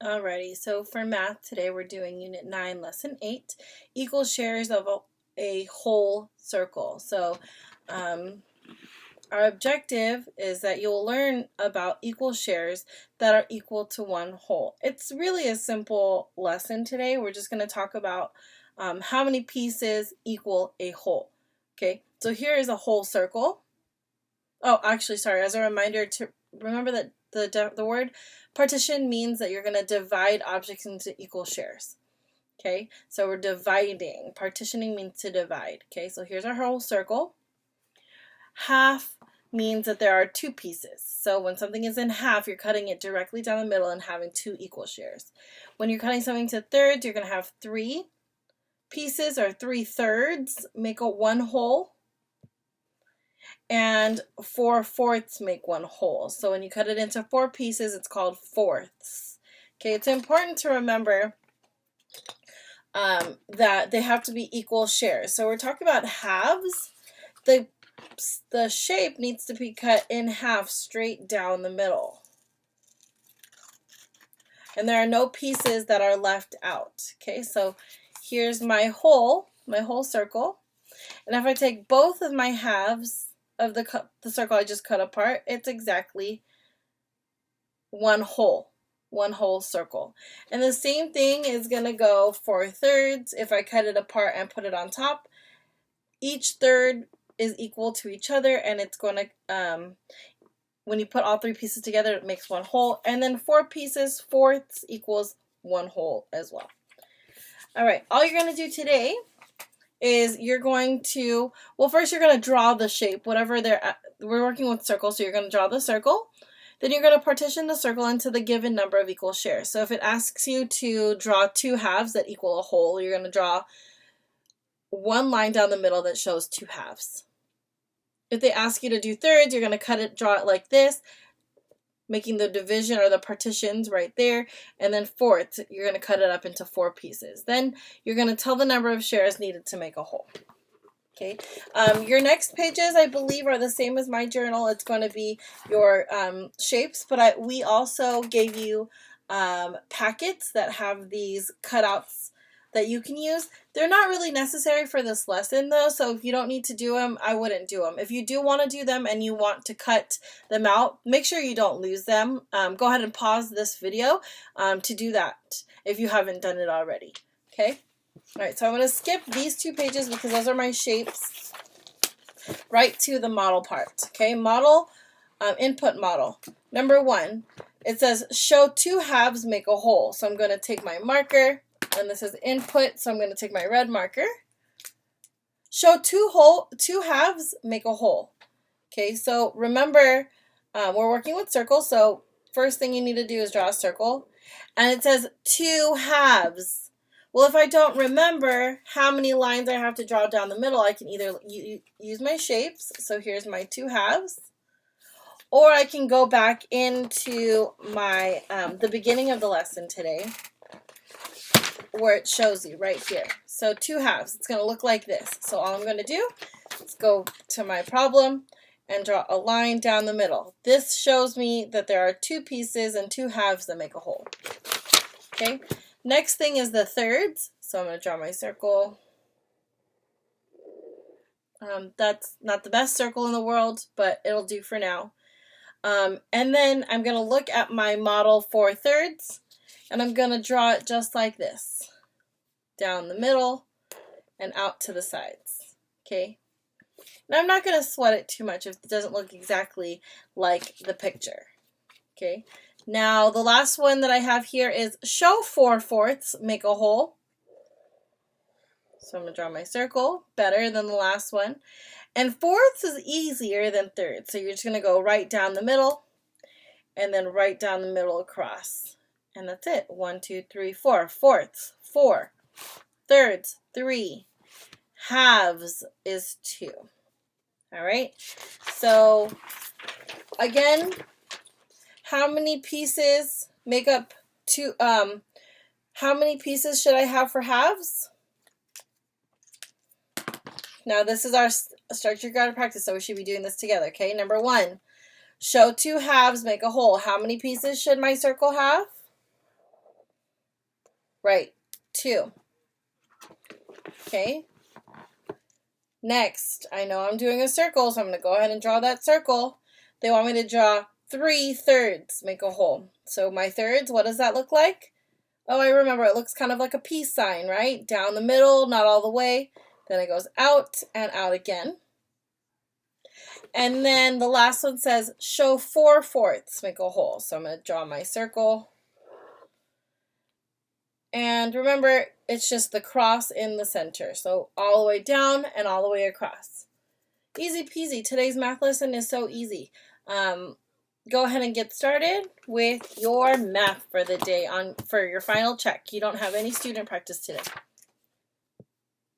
Alrighty, so for math today we're doing Unit 9, Lesson 8, equal shares of a whole circle. So our objective is that you'll learn about equal shares that are equal to one whole. It's really a simple lesson today. We're just going to talk about how many pieces equal a whole. Okay, so here is a whole circle. Oh, actually, sorry, as a reminder to remember that the word partition means that you're going to divide objects into equal shares. Okay, so we're dividing. Partitioning means to divide. Okay, so here's our whole circle. Half means that there are two pieces. So when something is in half, you're cutting it directly down the middle and having two equal shares. When you're cutting something to thirds, you're going to have three pieces, or 3/3 make a one whole. And 4/4 make one whole. So when you cut it into 4 pieces, it's called fourths. Okay, it's important to remember that they have to be equal shares. So we're talking about halves. The shape needs to be cut in half straight down the middle. And there are no pieces that are left out. Okay, so here's my whole circle. And if I take both of my halves of the circle I just cut apart, it's exactly one whole circle. And the same thing is going to go for thirds. If I cut it apart and put it on top, each third is equal to each other, and it's going to, when you put all 3 pieces together, it makes one whole. And then 4 pieces, fourths equals one whole as well. All right, all you're going to do today is you're going to, well, first you're going to draw the shape, whatever we're working with circles, so you're going to draw the circle. Then you're going to partition the circle into the given number of equal shares. So if it asks you to draw 2 halves that equal a whole, you're going to draw one line down the middle that shows 2 halves. If they ask you to do thirds, you're going to draw it like this, making the division or the partitions right there. And then fourths, you're going to cut it up into 4 pieces. Then you're going to tell the number of shares needed to make a whole. Okay. Your next pages, I believe, are the same as my journal. It's going to be your shapes, but we also gave you packets that have these cutouts that you can use. They're not really necessary for this lesson, though, so if you don't need to do them, I wouldn't do them. If you do want to do them and you want to cut them out, make sure you don't lose them. Go ahead and pause this video to do that if you haven't done it already. Okay? All right, so I'm going to skip these 2 pages because those are my shapes, right to the model part. Okay, model, input model. Number 1, it says show 2 halves make a whole. So I'm going to take my marker, and this is input, so I'm going to take my red marker. Show 2 halves make a whole. Okay, so remember, we're working with circles, so first thing you need to do is draw a circle. And it says 2 halves. Well, if I don't remember how many lines I have to draw down the middle, I can either use my shapes, so here's my 2 halves, or I can go back into my the beginning of the lesson today, where it shows you right here. So 2 halves, it's going to look like this. So all I'm going to do is go to my problem and draw a line down the middle. This shows me that there are 2 pieces and 2 halves that make a whole. Okay. Next thing is the thirds. So I'm going to draw my circle. That's not the best circle in the world, but it'll do for now. And then I'm going to look at my model for thirds, and I'm going to draw it just like this. Down the middle and out to the sides. Okay? Now I'm not going to sweat it too much if it doesn't look exactly like the picture. Okay? Now, the last one that I have here is show 4/4 make a whole. So I'm going to draw my circle, better than the last one. And fourths is easier than thirds. So you're just going to go right down the middle and then right down the middle across. And that's it. 1, 2, 3, 4. Fourths, 4. Thirds, 3. Halves is 2. All right. So, again, how many pieces make up 2? How many pieces should I have for halves? Now, this is our structure guided practice, so we should be doing this together, okay? Number 1, show 2 halves make a whole. How many pieces should my circle have? Right, 2. Okay. Next, I know I'm doing a circle, so I'm going to go ahead and draw that circle. They want me to draw 3 thirds, make a hole. So my thirds, what does that look like? Oh, I remember, it looks kind of like a peace sign, right? Down the middle, not all the way. Then it goes out and out again. And then the last one says, show 4 fourths, make a hole. So I'm going to draw my circle. And remember, it's just the cross in the center. So all the way down and all the way across. Easy peasy. Today's math lesson is so easy. Go ahead and get started with your math for the day for your final check. You don't have any student practice today.